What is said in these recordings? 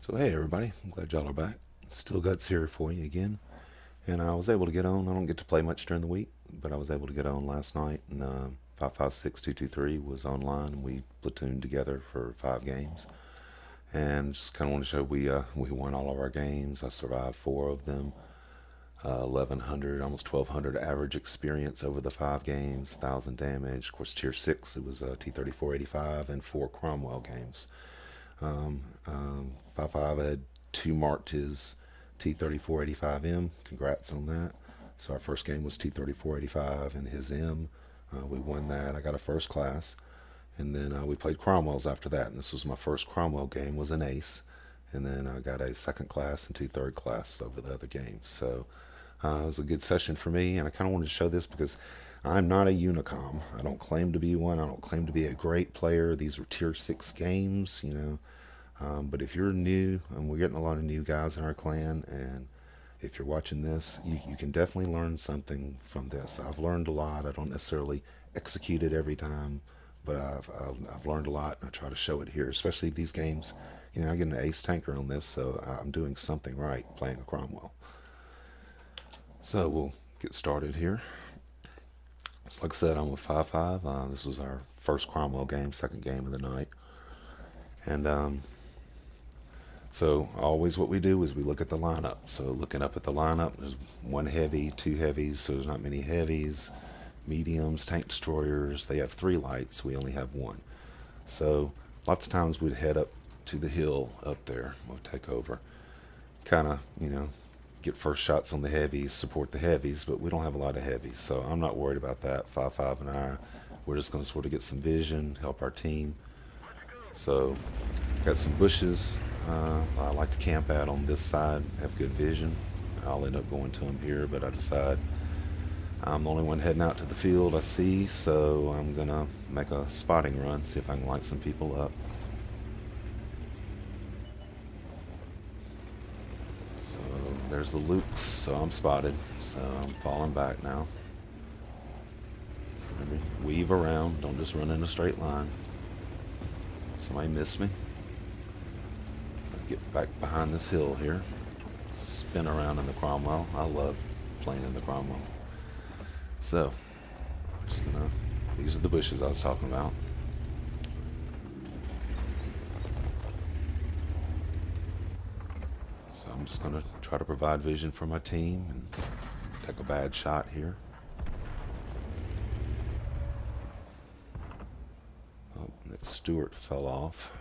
So hey everybody, I'm glad y'all are back. Still Guts here for you again. And I was able to get on. I don't get to play much during the week, but I was able to get on last night. And 556223 was online, and we platooned together for 5 games. And just kind of want to show we won all of our games. I survived 4 of them. 1100, almost 1200 average experience over the 5 games, 1000 damage. Of course, tier 6, it was T3485 and 4 Cromwell games. 5 had 2 marked his T3485M. Congrats on that. So our first game was T3485 and his M. We won that. I got a first class. And then we played Cromwells after that. And this was my first Cromwell game, was an ace. And then I got a second class and 2 third class over the other games. So it was a good session for me. And I kind of wanted to show this because I'm not a unicom. I don't claim to be one. I don't claim to be a great player. These are tier 6 games, you know. But if you're new, and we're getting a lot of new guys in our clan, and if you're watching this, you can definitely learn something from this. I've learned a lot. I don't necessarily execute it every time, but I've learned a lot, and I try to show it here, especially these games. You know, I get an ace tanker on this, so I'm doing something right playing a Cromwell. So we'll get started here. So like I said, I'm with 5-5. This was our first Cromwell game, second game of the night. And so always what we do is we look at the lineup. So looking up at the lineup, there's 1 heavy, 2 heavies, so there's not many heavies. Mediums, tank destroyers, they have 3 lights, we only have 1. So lots of times we'd head up to the hill up there. We'll take over. Kind of, you know, get first shots on the heavies, support the heavies, but we don't have a lot of heavies. So I'm not worried about that. 5-5 and we're just going to sort of get some vision, help our team. So got some bushes. I like to camp out on this side, have good vision. I'll end up going to them here, but I decide I'm the only one heading out to the field I see, so I'm gonna make a spotting run, see if I can light some people up. So there's the Lukes, so I'm spotted, so I'm falling back now. So remember, weave around, don't just run in a straight line. Somebody missed me. Get back behind this hill here. Spin around in the Cromwell. I love playing in the Cromwell. So, I'm just gonna. These are the bushes I was talking about. So I'm just gonna try to provide vision for my team and take a bad shot here. Oh, that Stewart fell off.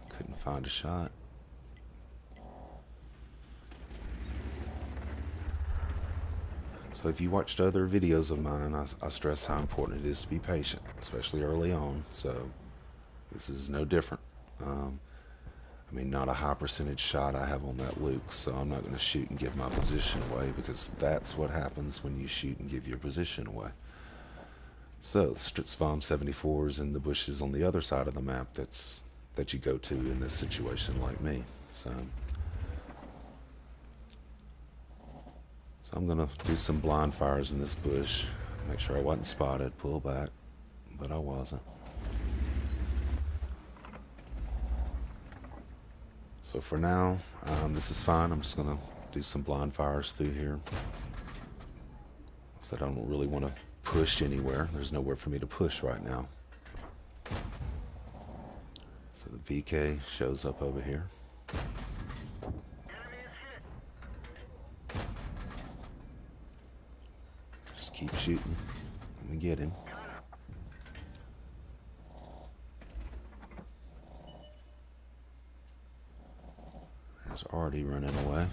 Couldn't find a shot. So if you watched other videos of mine, I stress how important it is to be patient, especially early on. So this is no different. I mean, not a high percentage shot I have on that Luke, so I'm not going to shoot and give my position away, because that's what happens when you shoot and give your position away. So Stritzbaum 74 is in the bushes on the other side of the map that you go to in this situation like me. So I'm going to do some blind fires in this bush, make sure I wasn't spotted, pull back, but I wasn't. So for now, this is fine. I'm just going to do some blind fires through here. I said I don't really want to push anywhere. There's nowhere for me to push right now. So the VK shows up over here. Just keep shooting and we get him. He's already running away.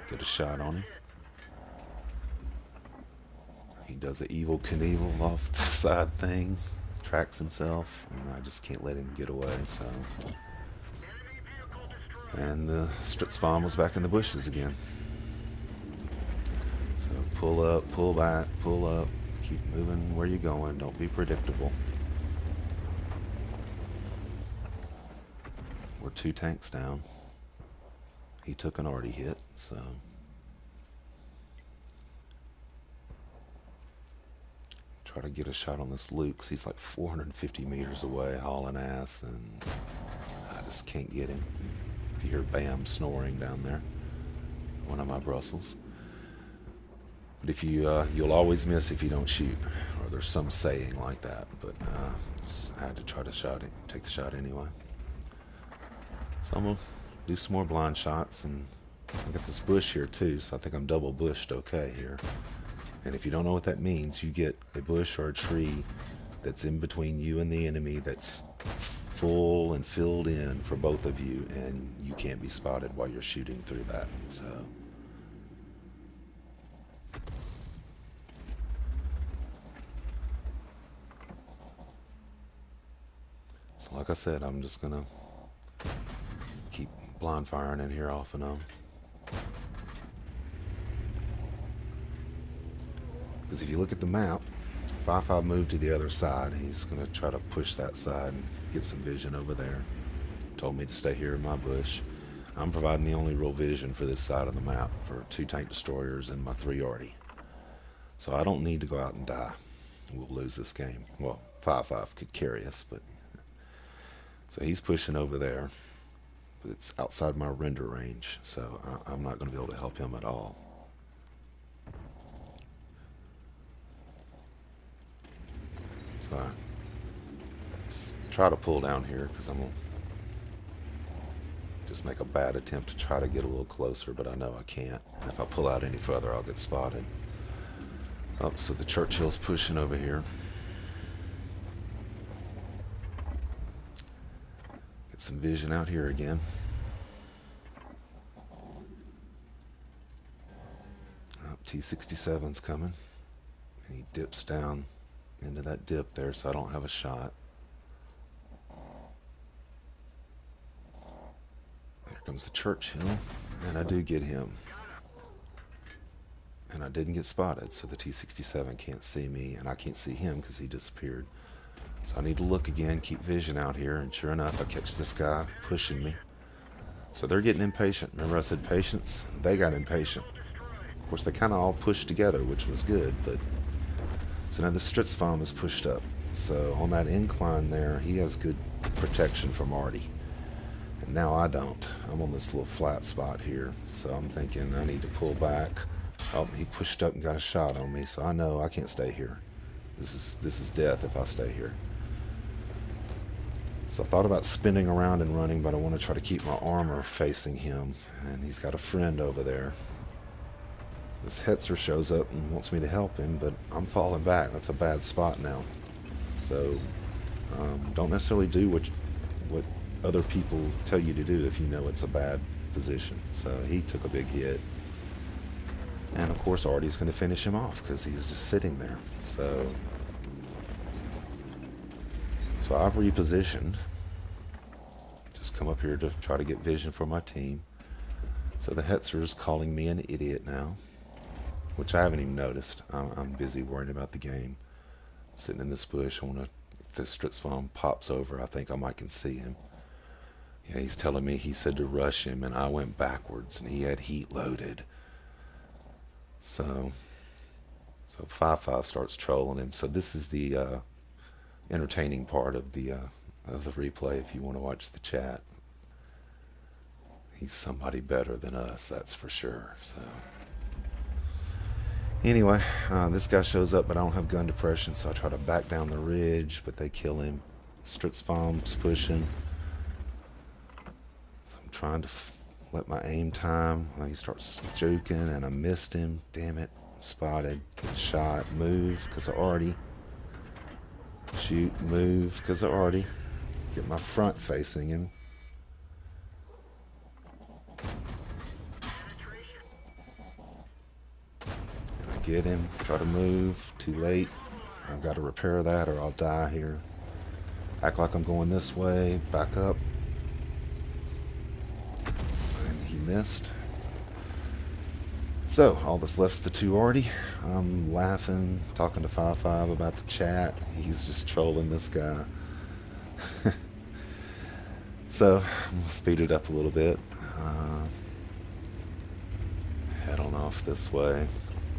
Get a shot on him. He does the evil Knievel off the side thing, tracks himself, and I just can't let him get away. So, and the Stritzbaum was back in the bushes again. So pull up, pull back, pull up, keep moving where you're going. Don't be predictable. We're 2 tanks down. He took an arty hit, so try to get a shot on this Luke. He's like 450 meters away, hauling ass, and I just can't get him. If you hear Bam snoring down there, one of my Brussels. But if you'll always miss if you don't shoot, or there's some saying like that. But just had to try to take the shot anyway. So I'm gonna do some more blind shots, and I got this bush here too, so I think I'm double bushed okay here. And if you don't know what that means, you get a bush or a tree that's in between you and the enemy that's full and filled in for both of you, and you can't be spotted while you're shooting through that. So like I said, I'm just gonna keep blind firing in here off and on. Because if you look at the map, 5-5 moved to the other side. He's going to try to push that side and get some vision over there. Told me to stay here in my bush. I'm providing the only real vision for this side of the map for 2 tank destroyers and my 3 arty. So I don't need to go out and die. We'll lose this game. Well, 5-5 could carry us, but... So he's pushing over there. But it's outside my render range, so I'm not going to be able to help him at all. So I try to pull down here because I'm going to just make a bad attempt to try to get a little closer, but I know I can't. And if I pull out any further, I'll get spotted. Oh, so the Churchill's pushing over here. Get some vision out here again. Oh, T-67's coming. And he dips down into that dip there, so I don't have a shot. There comes the Churchill, and I do get him. And I didn't get spotted, so the T-67 can't see me, and I can't see him because he disappeared. So I need to look again, keep vision out here, and sure enough, I catch this guy pushing me. So they're getting impatient. Remember I said patience? They got impatient. Of course, they kind of all pushed together, which was good, but... So now the Stritzfahm is pushed up. So on that incline there, he has good protection from arty. And now I don't. I'm on this little flat spot here. So I'm thinking I need to pull back. Oh, he pushed up and got a shot on me, so I know I can't stay here. This is death if I stay here. So I thought about spinning around and running, but I want to try to keep my armor facing him. And he's got a friend over there. This Hetzer shows up and wants me to help him, but I'm falling back. That's a bad spot now. So don't necessarily do what other people tell you to do if you know it's a bad position. So he took a big hit. And of course Artie's going to finish him off because he's just sitting there. So I've repositioned. Just come up here to try to get vision for my team. So the Hetzer's calling me an idiot now, which I haven't even noticed. I'm busy worrying about the game. I'm sitting in this bush. If the Stritzfahm pops over, I think I might can see him. Yeah, he's telling me he said to rush him, and I went backwards, and he had heat loaded. So 5-5 starts trolling him. So this is the entertaining part of the replay. If you want to watch the chat, he's somebody better than us, that's for sure. So anyway, this guy shows up, but I don't have gun depression, so I try to back down the ridge, but they kill him. Stritzfahm's pushing. So I'm trying to let my aim time. He starts joking, and I missed him. Damn it. Spotted. Get shot. Move, because of arty. Shoot. Move, because of arty. Get my front facing him. And I get him. Try to move. Too late. I've got to repair that or I'll die here. Act like I'm going this way. Back up. He missed. So all that's left's the 2 arty. I'm laughing, talking to 5-5 about the chat. He's just trolling this guy. So I'm gonna speed it up a little bit. Head on off this way.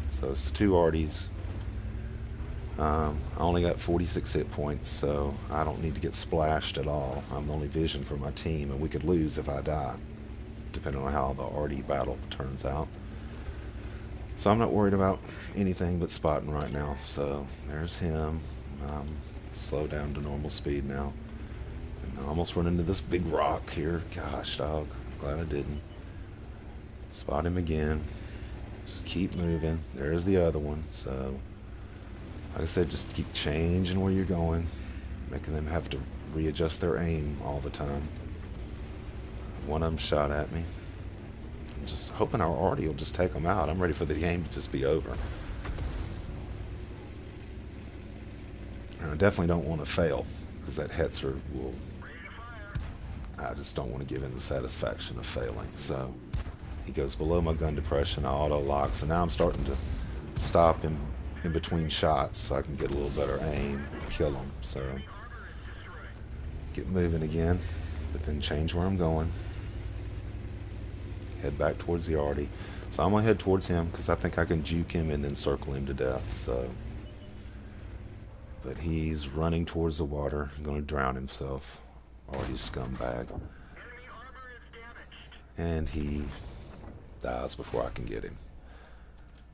So it's the 2 arties. I only got 46 hit points, so I don't need to get splashed at all. I'm the only vision for my team, and we could lose if I die. depending on how the RD battle turns out. So I'm not worried about anything but spotting right now. So there's him. Slow down to normal speed now. And I almost run into this big rock here. Gosh, dog. Glad I didn't. Spot him again. Just keep moving. There's the other one. So, like I said, just keep changing where you're going, making them have to readjust their aim all the time. One of them shot at me. I'm just hoping our Artie will just take them out. I'm ready for the game to just be over. And I definitely don't want to fail, because that Hetzer will... I just don't want to give him the satisfaction of failing. So he goes below my gun depression. I auto lock. So now I'm starting to stop in between shots so I can get a little better aim, kill him. So get moving again, but then change where I'm going. Head back towards the Artie. So I'm gonna head towards him because I think I can juke him and then circle him to death. So, but he's running towards the water, gonna drown himself. Artie's scumbag, and he dies before I can get him.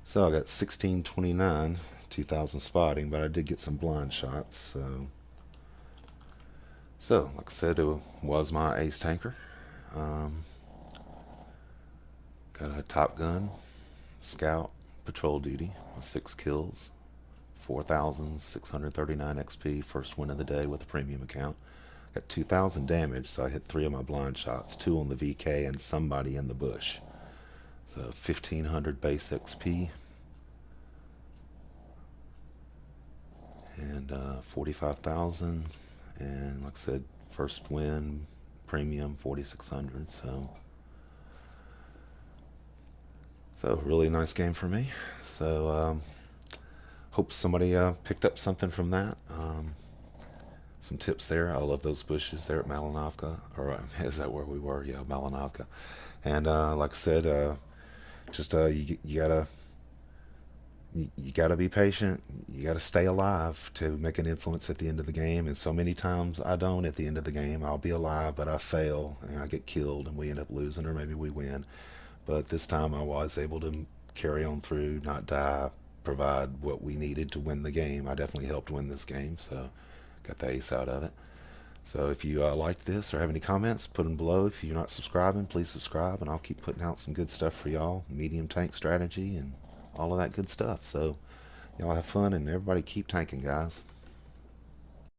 So I got 1629, 2000 spotting, but I did get some blind shots. So like I said, it was my ace tanker. Got a Top Gun, Scout, Patrol Duty, 6 kills, 4,639 XP, first win of the day with a premium account. Got 2,000 damage, so I hit 3 of my blind shots, 2 on the VK and somebody in the bush. So 1,500 base XP. And 45,000. And like I said, first win, premium, 4,600. So really nice game for me. So hope somebody picked up something from that. Some tips there. I love those bushes there at Malinovka. Or is that where we were? Yeah, Malinovka. And like I said, just you gotta be patient. You gotta stay alive to make an influence at the end of the game. And so many times I don't at the end of the game. I'll be alive, but I fail and I get killed, and we end up losing, or maybe we win. But this time I was able to carry on through, not die, provide what we needed to win the game. I definitely helped win this game, so got the ace out of it. So if you liked this or have any comments, put them below. If you're not subscribing, please subscribe, and I'll keep putting out some good stuff for y'all. Medium tank strategy and all of that good stuff. So y'all have fun, and everybody keep tanking, guys.